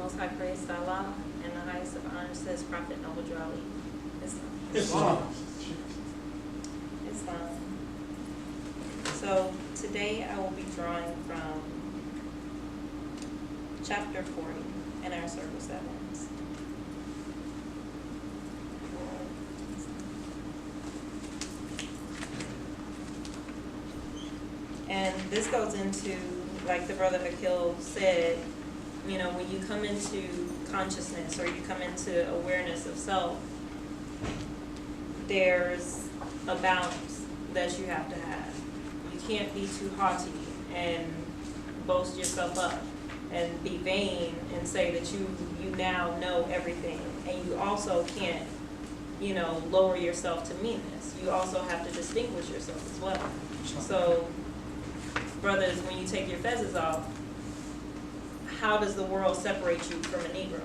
Most High praise to Allah, and the highest of honor says Prophet LamadahYah Bey. Islam. Islam. So today I will be drawing from chapter 40 in our circle sevens. And this goes into, like the brother Akil said, you know, when you come into consciousness or you come into awareness of self, there's a balance that you have to have. You can't be too haughty and boast yourself up and be vain and say that you now know everything. And you also can't, you know, lower yourself to meanness. You also have to distinguish yourself as well. So, brothers, when you take your fezzes off, how does the world separate you from a Negro?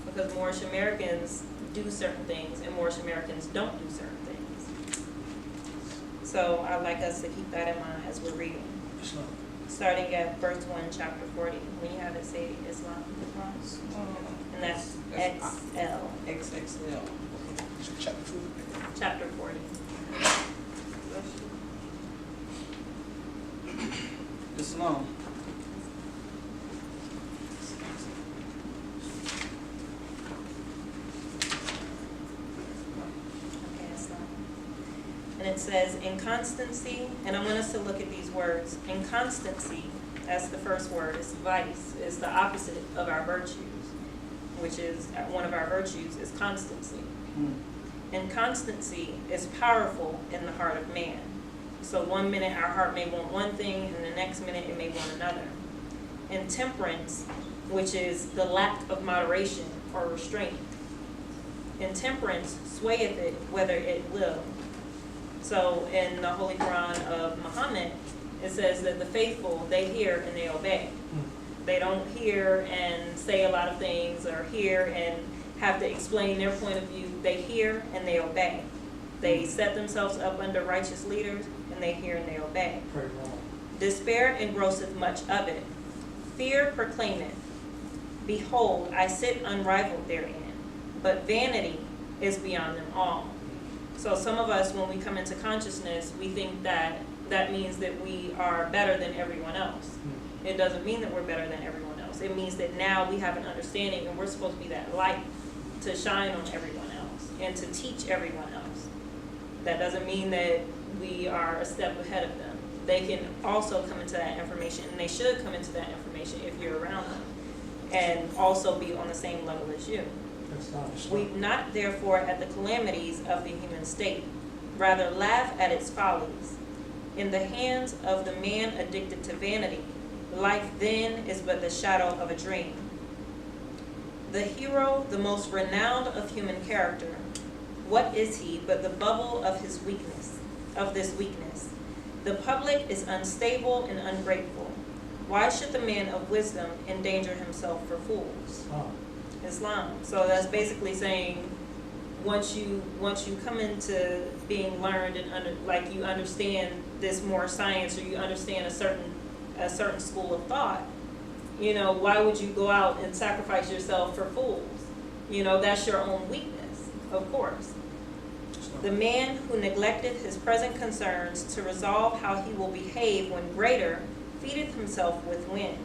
Because Moorish Americans do certain things and Moorish Americans don't do certain things. So I'd like us to keep that in mind as we're reading. Starting at verse 1, chapter 40. When you have it, say Islam. And that's XL. XXL. Chapter 40. Islam. And it says, in constancy, and I want us to look at these words. In constancy, that's the first word, is vice, is the opposite of our virtues, which is, one of our virtues is constancy. And constancy is powerful in the heart of man. So one minute our heart may want one thing, and the next minute it may want another. And temperance, which is the lack of moderation or restraint. And temperance swayeth it whether it will. So in the Holy Quran of Muhammad, it says that the faithful, they hear and they obey. They don't hear and say a lot of things or hear and have to explain their point of view. They hear and they obey. They set themselves up under righteous leaders and they hear and they obey. Despair engrosseth much of it. Fear proclaimeth, behold, I sit unrivaled therein. But vanity is beyond them all. So some of us, when we come into consciousness, we think that that means that we are better than everyone else. It doesn't mean that we're better than everyone else. It means that now we have an understanding and we're supposed to be that light to shine on everyone else and to teach everyone else. That doesn't mean that we are a step ahead of them. They can also come into that information, and they should come into that information if you're around them, and also be on the same level as you. Weep not therefore at the calamities of the human state, rather laugh at its follies. In the hands of the man addicted to vanity, life then is but the shadow of a dream. The hero, the most renowned of human character, what is he but the bubble of his weakness, of this weakness? The public is unstable and ungrateful. Why should the man of wisdom endanger himself for fools? Islam. So that's basically saying once you come into being learned and like you understand this more science, or you understand a certain school of thought, you know, why would you go out and sacrifice yourself for fools? You know, that's your own weakness, of course. The man who neglected his present concerns to resolve how he will behave when greater feedeth himself with wind,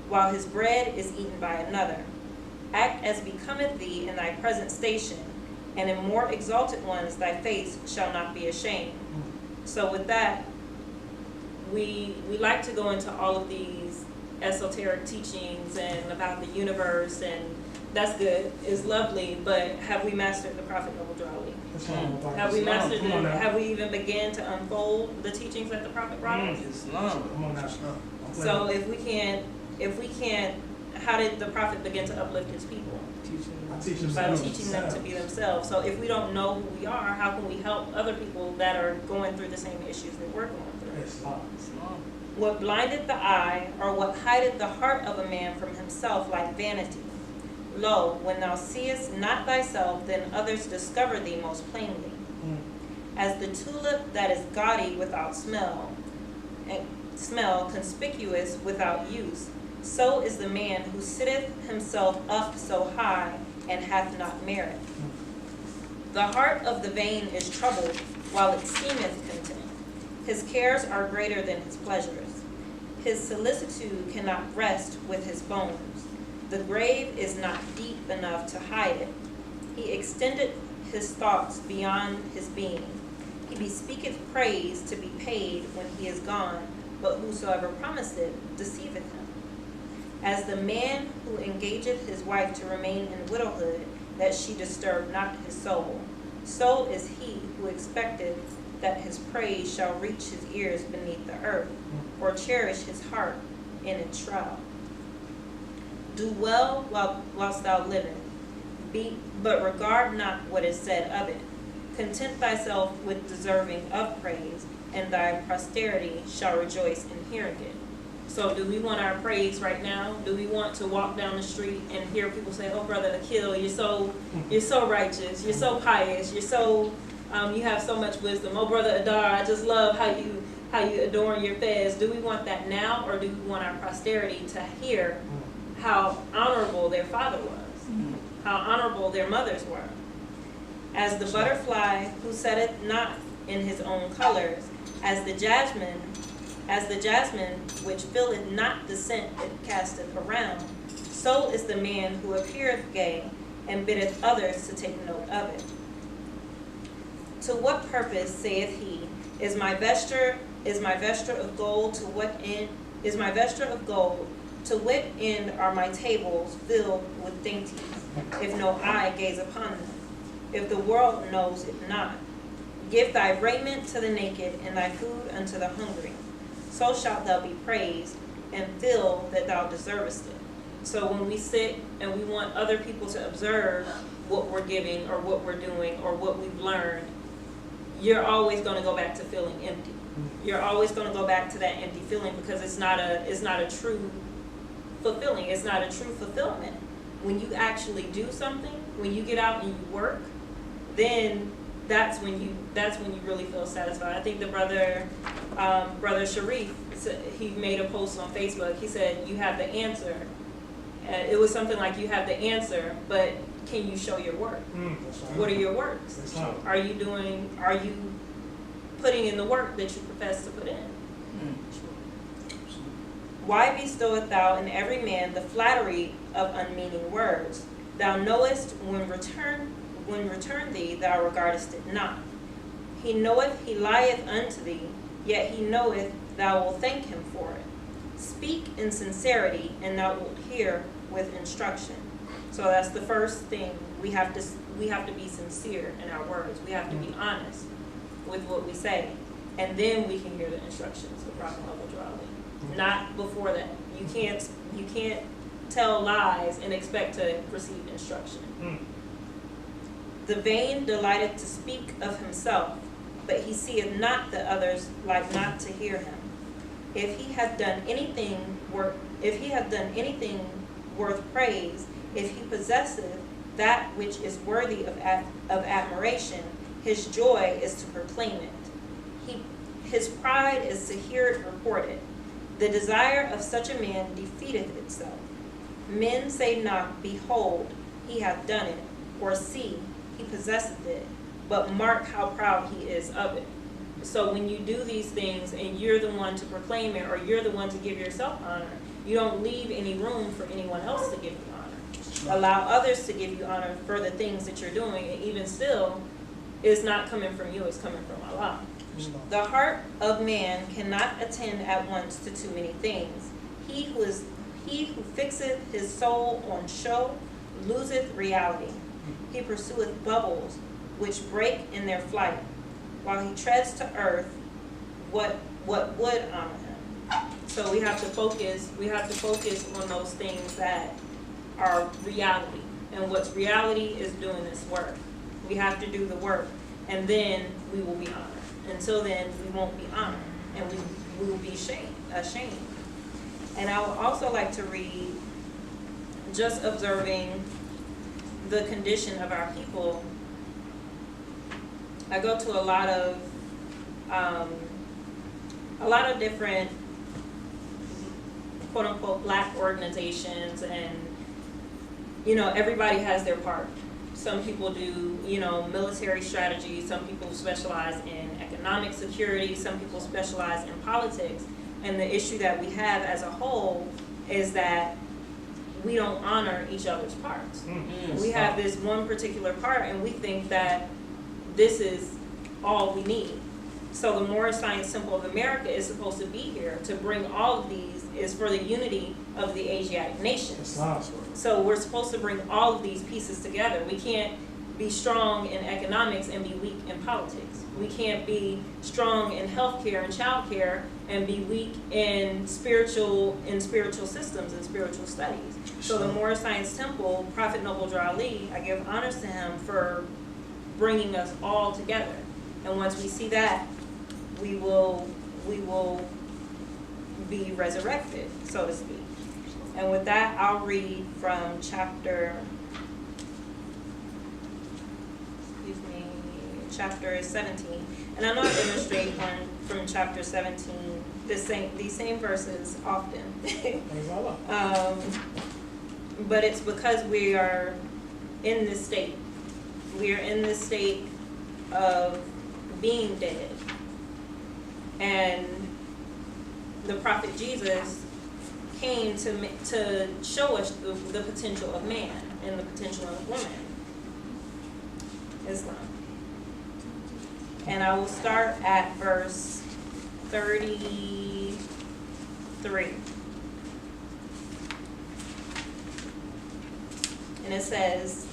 while his bread is eaten by another. Act as becometh thee in thy present station, and in more exalted ones thy face shall not be ashamed. So with that, we like to go into all of these esoteric teachings and about the universe, and that's good, it's lovely, but have we mastered the Prophet LamadahYah Bey? Have we mastered it? Have we even began to unfold the teachings that the Prophet brought us? So if we can't, how did the Prophet begin to uplift his people? By teaching them to be themselves. So if we don't know who we are, how can we help other people that are going through the same issues that we're going through? What blinded the eye, or what hideth the heart of a man from himself like vanity? Lo, when thou seest not thyself, then others discover thee most plainly. As the tulip that is gaudy without smell, and smell conspicuous without use, So is the man who sitteth himself up so high, and hath not merit. The heart of the vain is troubled, while it seemeth content. His cares are greater than his pleasures. His solicitude cannot rest with his bones. The grave is not deep enough to hide it. He extended his thoughts beyond his being. He bespeaketh praise to be paid when he is gone, but whosoever promiseth deceiveth him. As the man who engageth his wife to remain in widowhood, that she disturb not his soul, so is he who expecteth that his praise shall reach his ears beneath the earth, or cherish his heart in its shroud. Do well whilst thou livest, but regard not what is said of it. Content thyself with deserving of praise, and thy posterity shall rejoice in hearing it. So do we want our praise right now? Do we want to walk down the street and hear people say, "Oh, brother Akil, you're so righteous, you're so pious, you're so you have so much wisdom. Oh, brother Adar, I just love how you adorn your fez." Do we want that now, or do we want our posterity to hear how honorable their father was, how honorable their mothers were? As the butterfly who setteth not in his own colors, as the jasmine which filleth not the scent it casteth around, so is the man who appeareth gay, and biddeth others to take note of it. To what purpose, saith he, is my vesture of gold? To what end is my vesture of gold? To what end are my tables filled with dainties, if no eye gaze upon them, if the world knows it not? Give thy raiment to the naked, and thy food unto the hungry. So shalt thou be praised, and feel that thou deservest it. So when we sit and we want other people to observe what we're giving, or what we're doing, or what we've learned, you're always going to go back to feeling empty. You're always going to go back to that empty feeling, because it's not a true fulfilling. It's not a true fulfillment. When you actually do something, when you get out and you work, then that's when you really feel satisfied. I think the brother Sharif, he made a post on Facebook. He said, "You have the answer." It was something like, "You have the answer, but can you show your work? What are your works? Are you putting in the work that you profess to put in?" Why bestowest thou in every man the flattery of unmeaning words? Thou knowest when return thee, thou regardest it not. He knoweth he lieth unto thee, yet he knoweth thou wilt thank him for it. Speak in sincerity, and thou wilt hear with instruction. So that's the first thing. We have to be sincere in our words. We have to be honest with what we say, and then we can hear the instructions of Prophet Muhammad. Not before that. You can't tell lies and expect to receive instruction. The vain delighteth to speak of himself, but he seeth not that others like not to hear him. If he hath done anything worth praise, if he possesseth that which is worthy of admiration, his joy is to proclaim it. His pride is to hear it reported. The desire of such a man defeateth itself. Men say not, "Behold, he hath done it," or "See, he possesseth it," but mark how proud he is of it. So when you do these things and you're the one to proclaim it, or you're the one to give yourself honor, you don't leave any room for anyone else to give you honor. Allow others to give you honor for the things that you're doing, and even still, it's not coming from you, it's coming from Allah. The heart of man cannot attend at once to too many things. He who fixeth his soul on show loseth reality. He pursueth bubbles which break in their flight, while he treads to earth what would honor him. So we have to focus on those things that are reality. And what's reality is doing this work. We have to do the work, and then we will be honored. Until then, we won't be honored, and we will be ashamed. And I would also like to read, just observing the condition of our people. I go to a lot of different quote unquote black organizations, and everybody has their part. Some people do military strategy, some people specialize in economic security, some people specialize in politics. And the issue that we have as a whole is that we don't honor each other's parts. We have this one particular part and we think that this is all we need. So the Moorish Science Temple of America is supposed to be here to bring all of these, is for the unity of the Asiatic nations. So we're supposed to bring all of these pieces together. We can't be strong in economics and be weak in politics. We can't be strong in healthcare and childcare and be weak in spiritual systems and spiritual studies. So the Moorish Science Temple, Prophet Noble Drew Ali, I give honors to him for bringing us all together. And once we see that, we will be resurrected, so to speak. And with that, I'll read from chapter 17. And I know I demonstrate from chapter 17 these same verses often. But it's because we are in this state. We are in this state of being dead. And the prophet Jesus came to show us the potential of man and the potential of woman. Islam. And I will start at verse 33. And it says,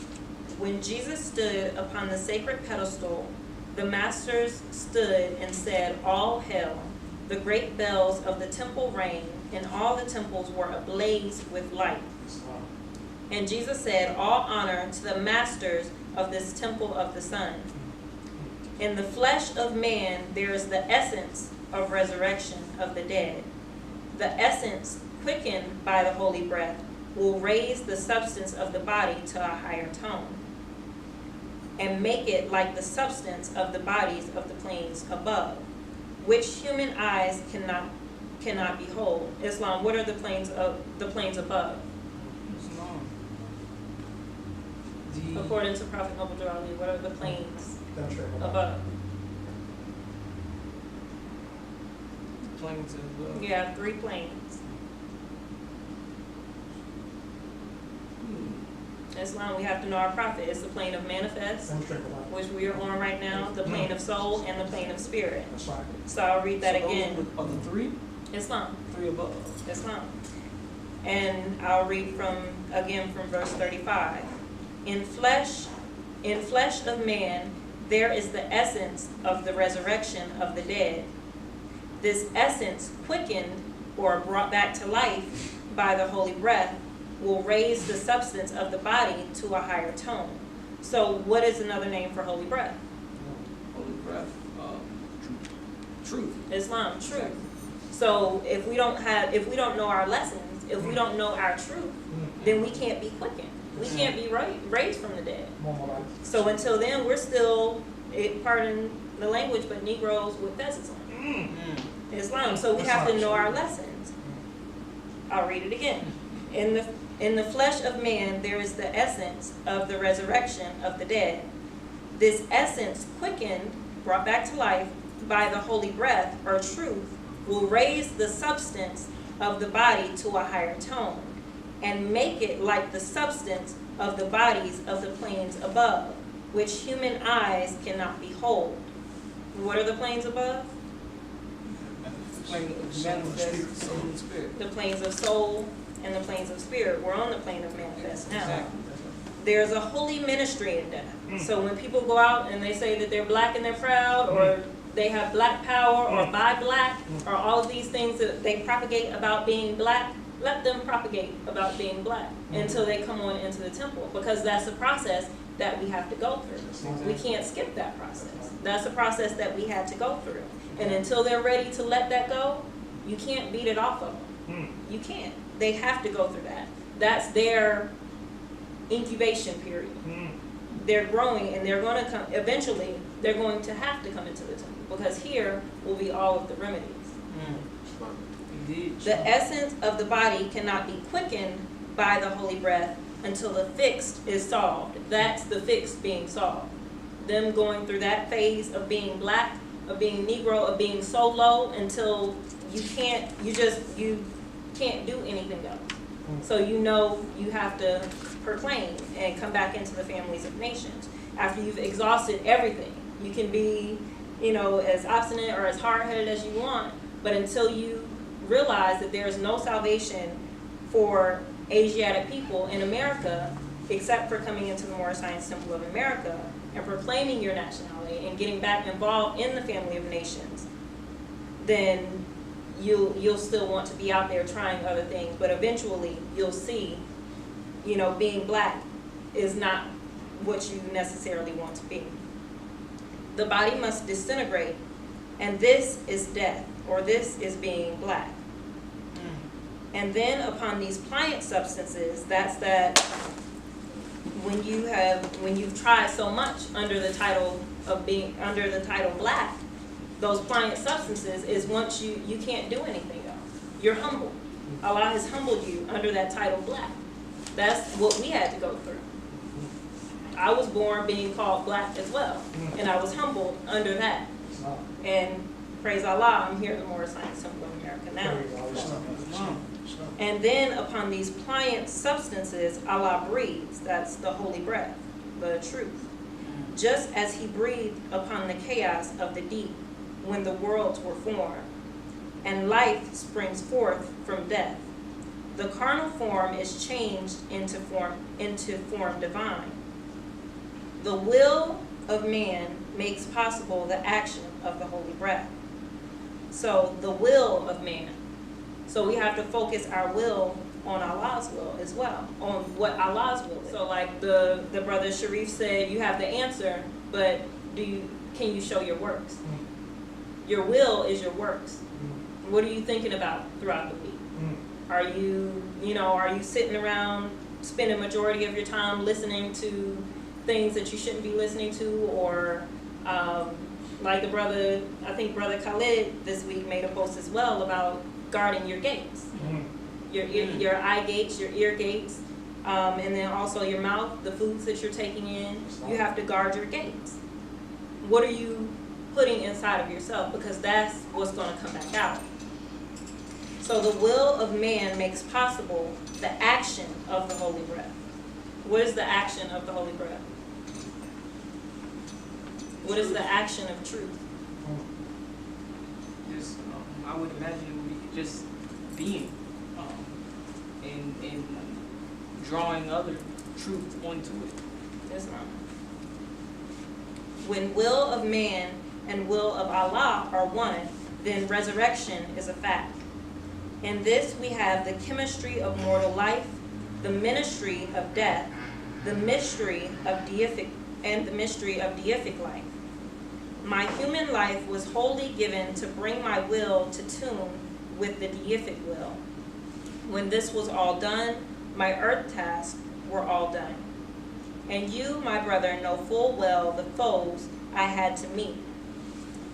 when Jesus stood upon the sacred pedestal, the masters stood and said, all hail. The great bells of the temple rang, and all the temples were ablaze with light. And Jesus said, all honor to the masters of this temple of the sun. In the flesh of man there is the essence of resurrection of the dead. The essence, quickened by the holy breath, will raise the substance of the body to a higher tone, and make it like the substance of the bodies of the planes above, which human eyes cannot behold. Islam, what are the planes above? Islam. According to Prophet Noble Drew Ali, what are the planes above? Planes above. You have 3 planes. Islam, we have to know our prophet. It's the plane of manifest, which we are on right now, the plane of soul, and the plane of spirit. So I'll read that again. Are the 3? Islam. 3 above. Islam. And I'll read again from verse 35. In flesh of man, there is the essence of the resurrection of the dead. This essence, quickened or brought back to life by the holy breath, will raise the substance of the body to a higher tone. So what is another name for holy breath? Holy breath. Truth. Islam, truth. So if we don't know our lessons, if we don't know our truth, then we can't be quickened. We can't be raised from the dead. So until then, we're still, pardon the language, but Negroes with pheasants on. Islam. So we have to know our lessons. I'll read it again. In the flesh of man, there is the essence of the resurrection of the dead. This essence, quickened, brought back to life by the holy breath, or truth, will raise the substance of the body to a higher tone, and make it like the substance of the bodies of the planes above, which human eyes cannot behold. What are the planes above? Plane of manifest, soul, and spirit. The planes of soul and the planes of spirit. We're on the plane of manifest now. Exactly. There's a holy ministry in them. So when people go out and they say that they're black and they're proud, or they have black power, or buy black, or all of these things that they propagate about being black, let them propagate about being black until they come on into the temple, because that's the process that we have to go through. We can't skip that process. That's the process that we had to go through. And until they're ready to let that go, you can't beat it off of them. You can't. They have to go through that. That's their incubation period. They're growing, and they're going to come, eventually, they're going to have to come into the temple, because here will be all of the remedies. The essence of the body cannot be quickened by the holy breath until the fixed is solved. That's the fixed being solved. Them going through that phase of being black, of being Negro, of being so low until you can't do anything else. So you know you have to proclaim and come back into the families of nations. After you've exhausted everything, you can be, as obstinate or as hard-headed as you want, but until you realize that there is no salvation for Asiatic people in America except for coming into the Moorish Science Temple of America and proclaiming your nationality and getting back involved in the family of nations, then you'll still want to be out there trying other things, but eventually you'll see, being black is not what you necessarily want to be. The body must disintegrate, and this is death, or this is being black. And then upon these pliant substances, that's that when you've tried so much under the title black, those pliant substances is once you can't do anything else. You're humbled. Allah has humbled you under that title black. That's what we had to go through. I was born being called black as well, and I was humbled under that. And praise Allah, I'm here at the Moorish Science Temple of America now. And then upon these pliant substances, Allah breathes. That's the holy breath, the truth. Just as He breathed upon the chaos of the deep when the worlds were formed, and life springs forth from death. The carnal form is changed into form divine. The will of man makes possible the action of the holy breath. So the will of man. So we have to focus our will on Allah's will as well, on what Allah's will is. So like the brother Sharif said, you have the answer, but can you show your works? Your will is your works. What are you thinking about throughout the week? Are you sitting around spending majority of your time listening to things that you shouldn't be listening to, or like I think brother Khalid this week made a post as well about guarding your gates, your eye gates, your ear gates, and then also your mouth, the foods that you're taking in. You have to guard your gates. What are you putting inside of yourself? Because that's what's going to come back out. So the will of man makes possible the action of the holy breath. What is the action of the holy breath? What is the action of truth? Just, I would imagine it would be just being, and drawing other truth onto it. Islam. When will of man and will of Allah are one, then resurrection is a fact. In this we have the chemistry of mortal life, the ministry of death, the mystery of deific life. My human life was wholly given to bring my will to tune with the deific will. When this was all done, my earth tasks were all done. And you, my brother, know full well the foes I had to meet.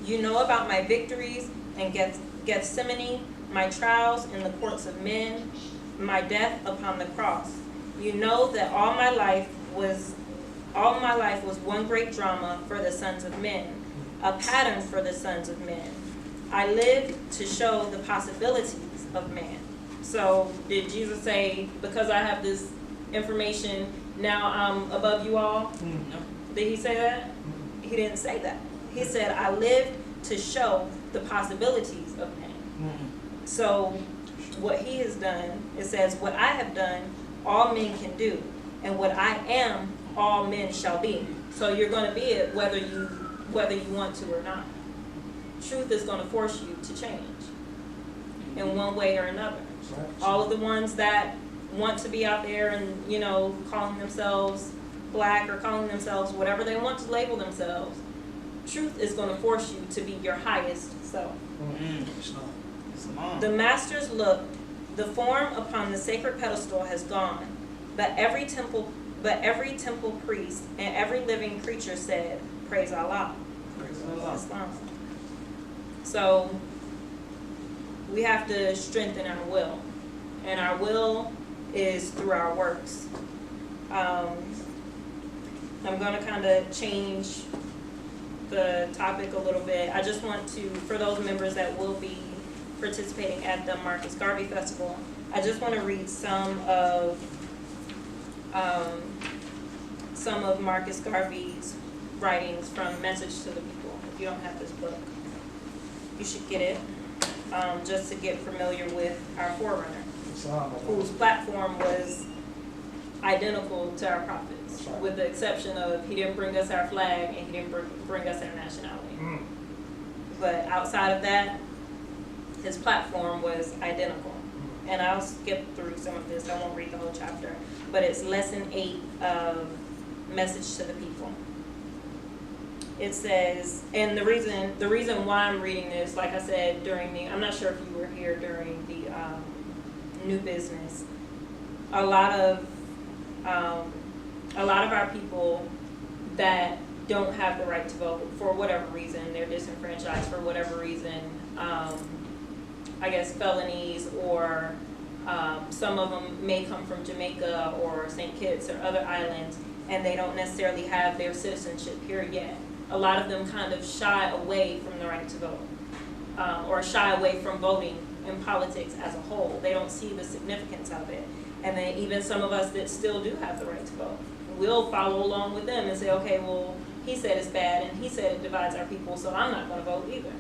You know about my victories in Gethsemane, my trials in the courts of men, my death upon the cross. You know that all my life was one great drama for the sons of men, a pattern for the sons of men. I lived to show the possibilities of man. So did Jesus say, because I have this information, now I'm above you all? No. Did he say that? He didn't say that. He said, I lived to show the possibilities of man. So what he has done, it says, what I have done, all men can do. And what I am, all men shall be. So you're going to be it whether you want to or not. Truth is going to force you to change in one way or another. All of the ones that want to be out there and, calling themselves black or calling themselves whatever they want to label themselves, truth is going to force you to be your highest self. The masters looked, the form upon the sacred pedestal has gone, but every temple priest and every living creature said, praise Allah. Praise Allah. Islam. So we have to strengthen our will. And our will is through our works. I'm going to kind of change the topic a little bit. I just want to, for those members that will be participating at the Marcus Garvey Festival, I just want to read some of Marcus Garvey's writings from Message to the People. If you don't have this book, you should get it, just to get familiar with our forerunner, whose platform was identical to our prophets, with the exception of he didn't bring us our flag and he didn't bring us our nationality. But outside of that, his platform was identical. And I'll skip through some of this, I won't read the whole chapter, but it's lesson 8 of Message to the People. It says, and the reason why I'm reading this, like I said, I'm not sure if you were here during the New Business, a lot of our people that don't have the right to vote for whatever reason, they're disenfranchised for whatever reason, I guess felonies, or some of them may come from Jamaica or St. Kitts or other islands, and they don't necessarily have their citizenship here yet. A lot of them kind of shy away from the right to vote, or shy away from voting in politics as a whole. They don't see the significance of it. And then even some of us that still do have the right to vote, we'll follow along with them and say, okay, well, he said it's bad and he said it divides our people, so I'm not going to vote either.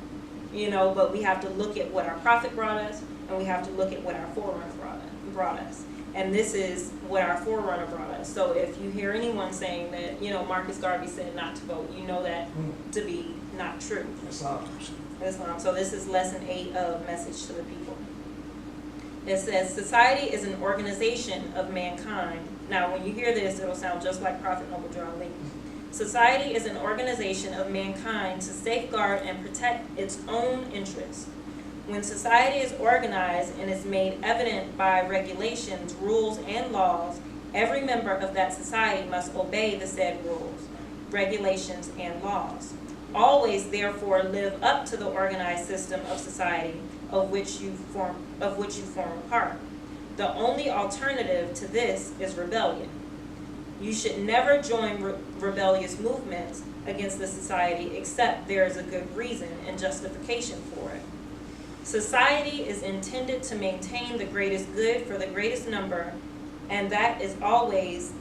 You know, but we have to look at what our prophet brought us, and we have to look at what our forerunner brought us. And this is what our forerunner brought us. So if you hear anyone saying that, you know, Marcus Garvey said not to vote, you know that to be not true. Islam. So this is lesson 8 of Message to the People. It says, society is an organization of mankind. Now, when you hear this, it'll sound just like Prophet Noble John Lee. Society is an organization of mankind to safeguard and protect its own interests. When society is organized and is made evident by regulations, rules, and laws, every member of that society must obey the said rules, regulations, and laws. Always, therefore, live up to the organized system of society of which you form a part. The only alternative to this is rebellion. You should never join rebellious movements against the society except there is a good reason and justification for it. Society is intended to maintain the greatest good for the greatest number, and that is always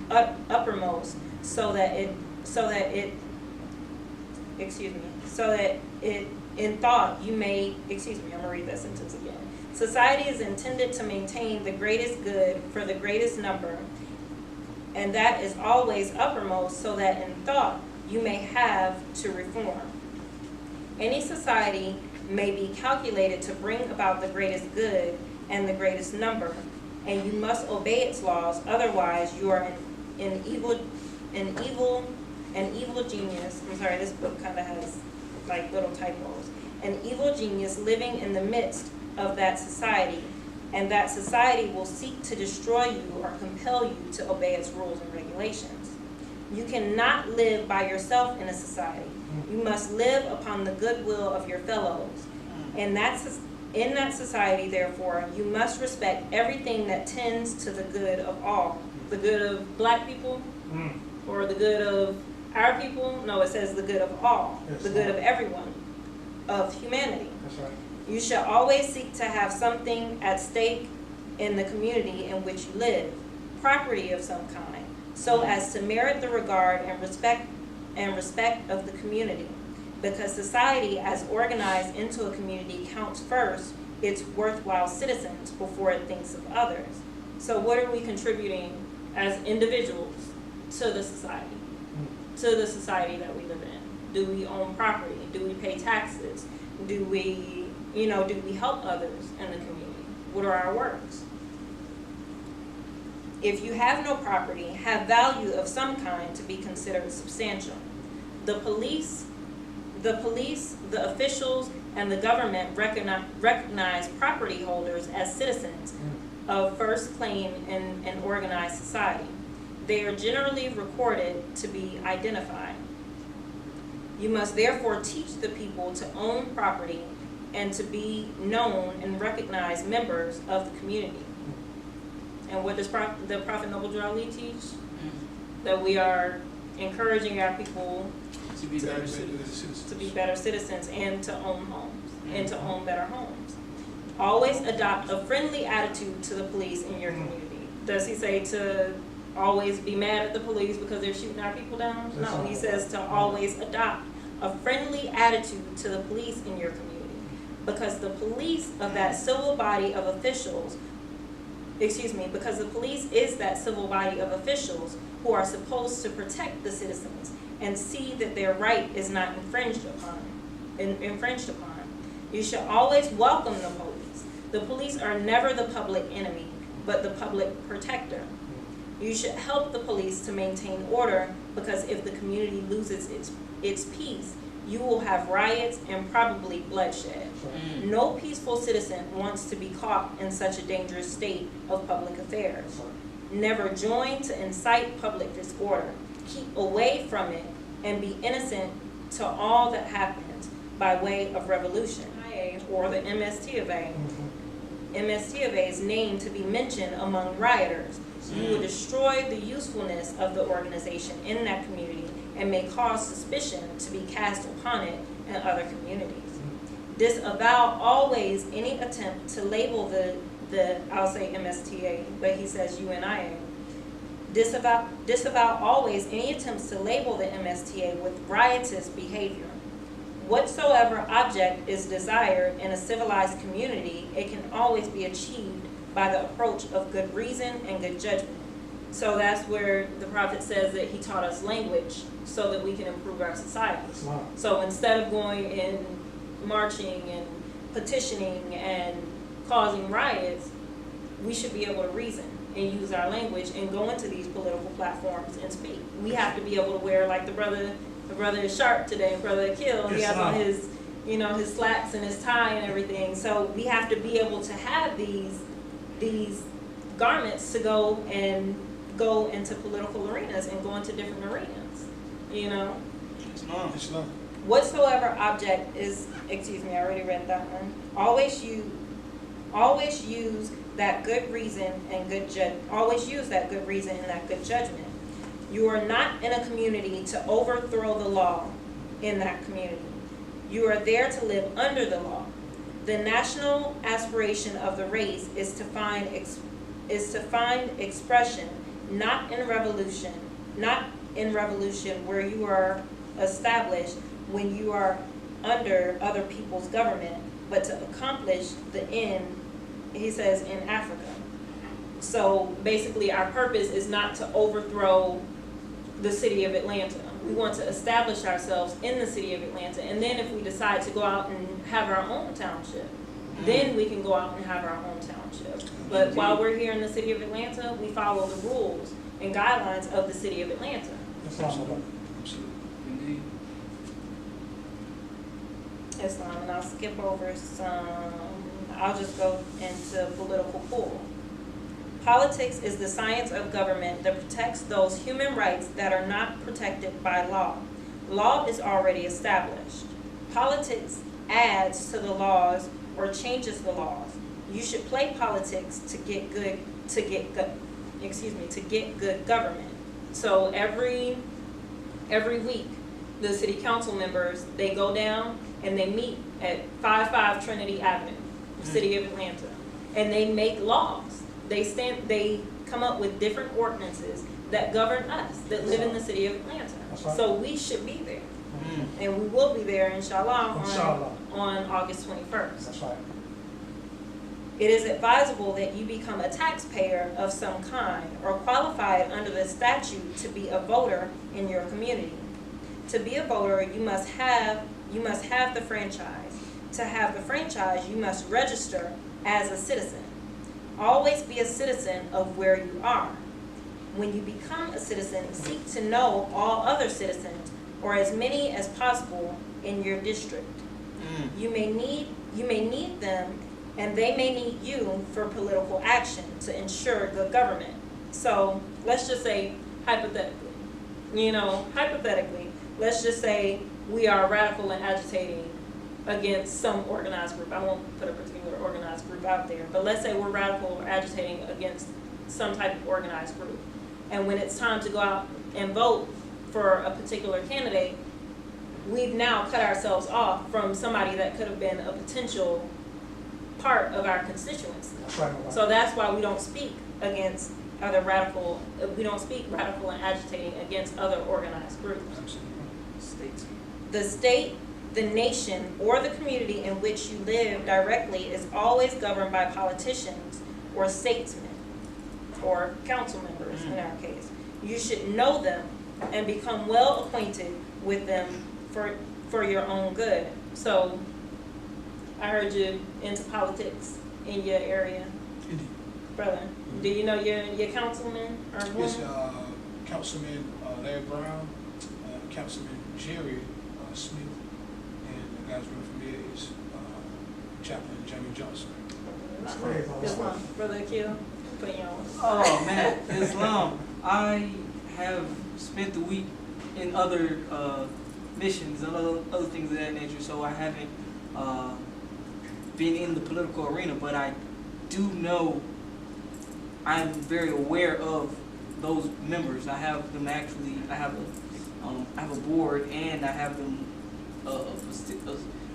uppermost, so that in thought you may, I'm gonna read that sentence again. Society is intended to maintain the greatest good for the greatest number, and that is always uppermost, so that in thought you may have to reform. Any society may be calculated to bring about the greatest good and the greatest number, and you must obey its laws, otherwise you are an evil genius. I'm sorry, this book kind of has like little typos. An evil genius living in the midst of that society, and that society will seek to destroy you or compel you to obey its rules and regulations. You cannot live by yourself in a society. You must live upon the goodwill of your fellows. In that society, therefore, you must respect everything that tends to the good of all. The good of black people, or the good of our people? No, it says the good of all. The good of everyone, of humanity. That's right. You shall always seek to have something at stake in the community in which you live, property of some kind, so as to merit the regard and respect of the community. Because society, as organized into a community, counts first its worthwhile citizens before it thinks of others. So what are we contributing as individuals to the society? To the society that we live in? Do we own property? Do we pay taxes? Do we help others in the community? What are our works? If you have no property, have value of some kind to be considered substantial. The police, the officials, and the government recognize property holders as citizens of first claim in an organized society. They are generally recorded to be identified. You must therefore teach the people to own property and to be known and recognized members of the community. And what does the Prophet Noble Ali teach? That we are encouraging our people To be better citizens. to be better citizens and to own homes, and to own better homes. Always adopt a friendly attitude to the police in your community. Does he say to always be mad at the police because they're shooting our people down? No, he says to always adopt a friendly attitude to the police in your community. Because the police of that civil body of officials, because the police is that civil body of officials who are supposed to protect the citizens and see that their right is not infringed upon. You should always welcome the police. The police are never the public enemy, but the public protector. You should help the police to maintain order, because if the community loses its peace, you will have riots and probably bloodshed. No peaceful citizen wants to be caught in such a dangerous state of public affairs. Never join to incite public disorder. Keep away from it and be innocent to all that happens by way of revolution. Or the LamadahYah Bey is named to be mentioned among rioters. You will destroy the usefulness of the organization in that community and may cause suspicion to be cast upon it in other communities. Disavow always any attempt to label I'll say MSTA, but he says UNIA. Disavow always any attempts to label the MSTA with riotous behavior. Whatsoever object is desired in a civilized community, it can always be achieved by the approach of good reason and good judgment. So that's where the Prophet says that he taught us language so that we can improve our society. Wow. So instead of going and marching and petitioning and causing riots, we should be able to reason and use our language and go into these political platforms and speak. We have to be able to wear, like the brother is sharp today, Brother Akil, he has on his, his slacks and his tie and everything. So we have to be able to have these garments to go into political arenas and go into different arenas, Islam. Whatsoever object is, I already read that one. Always use that good reason and always use that good reason and that good judgment. You are not in a community to overthrow the law in that community. You are there to live under the law. The national aspiration of the race is to find expression, not in revolution where you are established when you are under other people's government, but to accomplish the end, he says, in Africa. So basically our purpose is not to overthrow the city of Atlanta. We want to establish ourselves in the city of Atlanta, and then if we decide to go out and have our own township, then we can go out and have our own township. But while we're here in the city of Atlanta, we follow the rules and guidelines of the city of Atlanta. Islam. Indeed. Islam, and I'll skip over I'll just go into political pool. Politics is the science of government that protects those human rights that are not protected by law. Law is already established. Politics adds to the laws or changes the laws. You should play politics to get good government. So every week, the city council members, they go down and they meet at 55 Trinity Avenue, city of Atlanta, and they make laws. They come up with different ordinances that govern us, that live in the city of Atlanta. Right. So we should be there. And we will be there, inshallah, on August 21st. That's right. It is advisable that you become a taxpayer of some kind or qualified under the statute to be a voter in your community. To be a voter, you must have the franchise. To have the franchise, you must register as a citizen. Always be a citizen of where you are. When you become a citizen, seek to know all other citizens, or as many as possible in your district. You may need them, and they may need you for political action to ensure good government. So let's just say hypothetically, let's just say we are radical and agitating against some organized group. I won't put a particular organized group out there, but let's say we're radical or agitating against some type of organized group. And when it's time to go out and vote for a particular candidate, we've now cut ourselves off from somebody that could have been a potential part of our constituency. So that's why we don't speak against other radical, we don't speak radical and agitating against other organized groups. States. The state, the nation, or the community in which you live directly is always governed by politicians or statesmen, or council members in our case. You should know them and become well acquainted with them for your own good. So I heard you into politics in your area. Indeed. Brother, do you know your councilman or woman? Yes, Councilman Larry Brown, Councilman Jerry Smith, and the guys running from there is Chaplain Jamie Johnson. Islam. Brother Akil, put you on. Oh man, Islam. I have spent the week in other missions and other things of that nature, so I haven't been in the political arena, but I do know, I'm very aware of those members. I have them actually, I have a board, and I have them,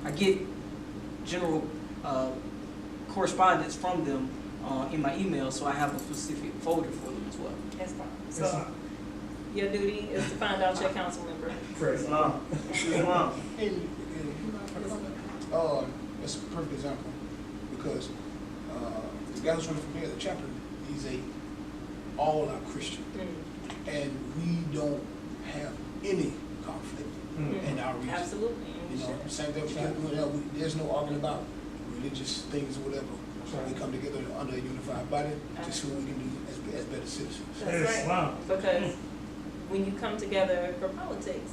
I get general correspondence from them in my email, so I have a specific folder for them as well. That's fine. So your duty is to find out your council member. Islam. Islam. That's a perfect example, because the guy who's running for mayor, the chaplain, he's a all-out Christian, and we don't have any conflict in our region. Absolutely. You know, same thing. There's no argument about religious things or whatever. We come together under a unified body to see what we can do as better citizens. That's right. Because when you come together for politics,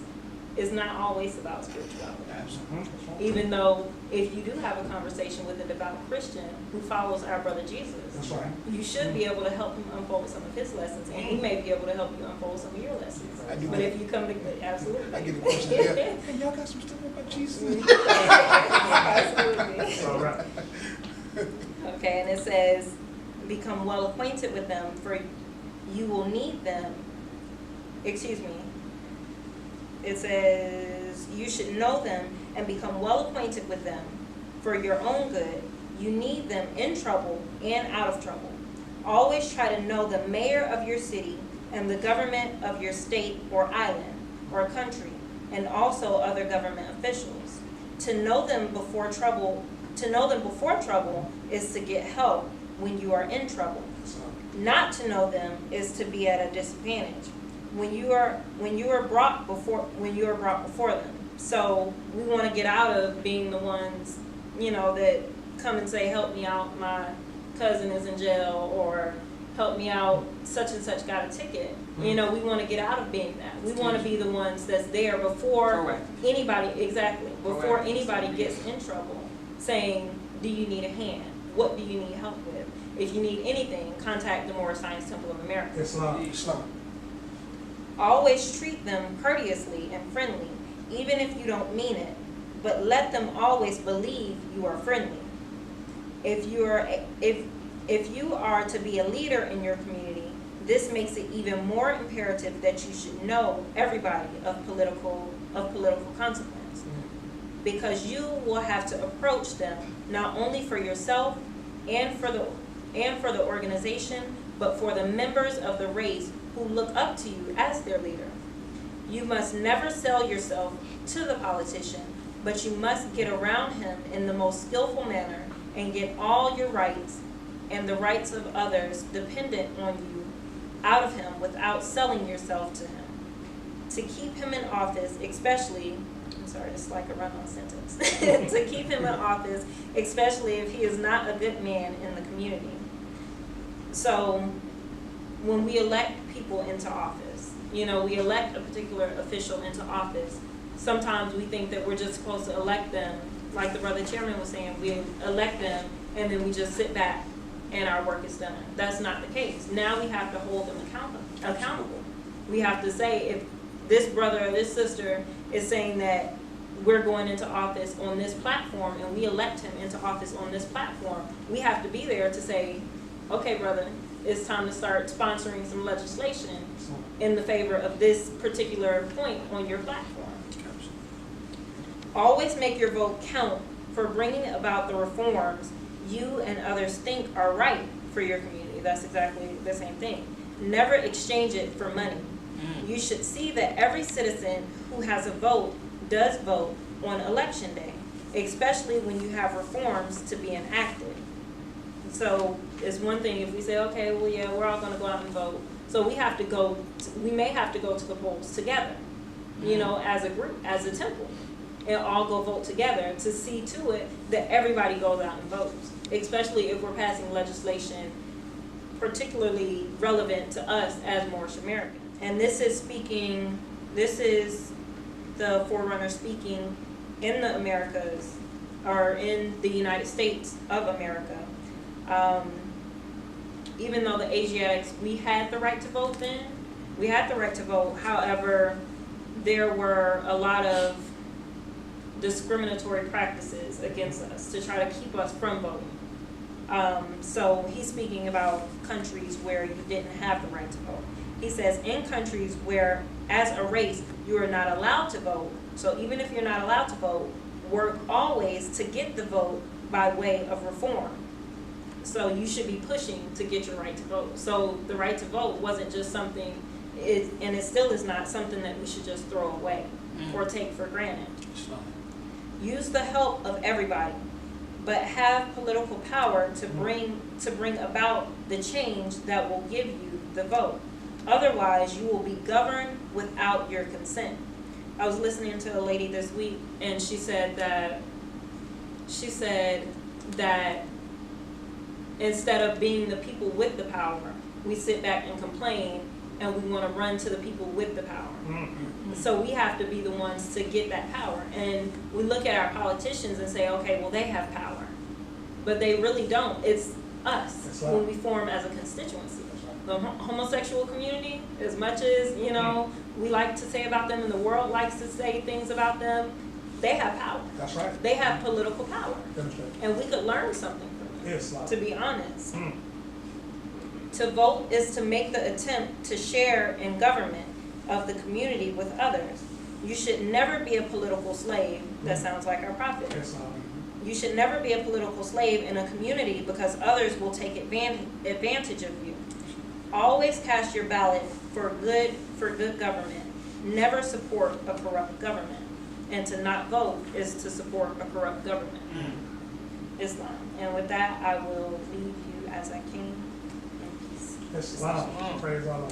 it's not always about spirituality. Absolutely. Even though if you do have a conversation with a devout Christian who follows our brother Jesus, That's right. you should be able to help him unfold some of his lessons, and he may be able to help you unfold some of your lessons. I do But get- if you come to, absolutely. I get a question there. Hey, y'all got some stuff about Jesus? Absolutely. All right. Okay, and it says, become well acquainted with them, for you will need them. Excuse me. It says, you should know them and become well acquainted with them for your own good. You need them in trouble and out of trouble. Always try to know the mayor of your city and the government of your state or island or country, and also other government officials. To know them before trouble is to get help when you are in trouble. Not to know them is to be at a disadvantage when you are brought before them. So we want to get out of being the ones, that come and say, help me out, my cousin is in jail, or help me out, such and such got a ticket. We want to get out of being that. We want to be the ones that's there before anybody, before anybody gets in trouble, saying, do you need a hand? What do you need help with? If you need anything, contact the Moorish Science Temple of America. Islam. Always treat them courteously and friendly, even if you don't mean it, but let them always believe you are friendly. If you are to be a leader in your community, this makes it even more imperative that you should know everybody of political consequence, because you will have to approach them not only for yourself and for the organization, but for the members of the race who look up to you as their leader. You must never sell yourself to the politician, but you must get around him in the most skillful manner and get all your rights and the rights of others dependent on you out of him without selling yourself to him. To keep him in office, especially, it's like a run-on sentence, to keep him in office, especially if he is not a good man in the community. So when we elect people into office, we elect a particular official into office, sometimes we think that we're just supposed to elect them, like the brother chairman was saying, we elect them and then we just sit back and our work is done. That's not the case. Now we have to hold them accountable. We have to say, if this brother or this sister is saying that we're going into office on this platform and we elect him into office on this platform, we have to be there to say, okay, brother, it's time to start sponsoring some legislation in the favor of this particular point on your platform. Always make your vote count for bringing about the reforms you and others think are right for your community. That's exactly the same thing. Never exchange it for money. You should see that every citizen who has a vote does vote on election day, especially when you have reforms to be enacted. So it's one thing if we say, okay, well, yeah, we're all going to go out and vote. So we have to go, we may have to go to the polls together, you know, as a group, as a temple, and all go vote together to see to it that everybody goes out and votes, especially if we're passing legislation particularly relevant to us as Moorish Americans. And this is speaking, this is the forerunner speaking in the Americas, or in the United States of America. Even though the Asiatics, we had the right to vote then, we had the right to vote. However, there were a lot of discriminatory practices against us to try to keep us from voting. So he's speaking about countries where you didn't have the right to vote. He says in countries where as a race you are not allowed to vote, so even if you're not allowed to vote, work always to get the vote by way of reform. So you should be pushing to get your right to vote. So the right to vote wasn't just something, and it still is not something that we should just throw away or take for granted. Use the help of everybody, but have political power to bring about the change that will give you the vote. Otherwise, you will be governed without your consent. I was listening to a lady this week, and she said that instead of being the people with the power, we sit back and complain, and we want to run to the people with the power. So we have to be the ones to get that power. And we look at our politicians and say, okay, well, they have power. But they really don't. It's us when we form as a constituency. The homosexual community, as much as, you know, we like to say about them and the world likes to say things about them, they have power. That's right. They have political power. And we could learn something from them, Yes, to be honest. To vote is to make the attempt to share in government of the community with others. You should never be a political slave. That sounds like our prophet. You should never be a political slave in a community because others will take advantage of you. Always cast your ballot for good government. Never support a corrupt government. And to not vote is to support a corrupt government. Islam. And with that, I will leave you as I came in peace. Wow. Praise Allah.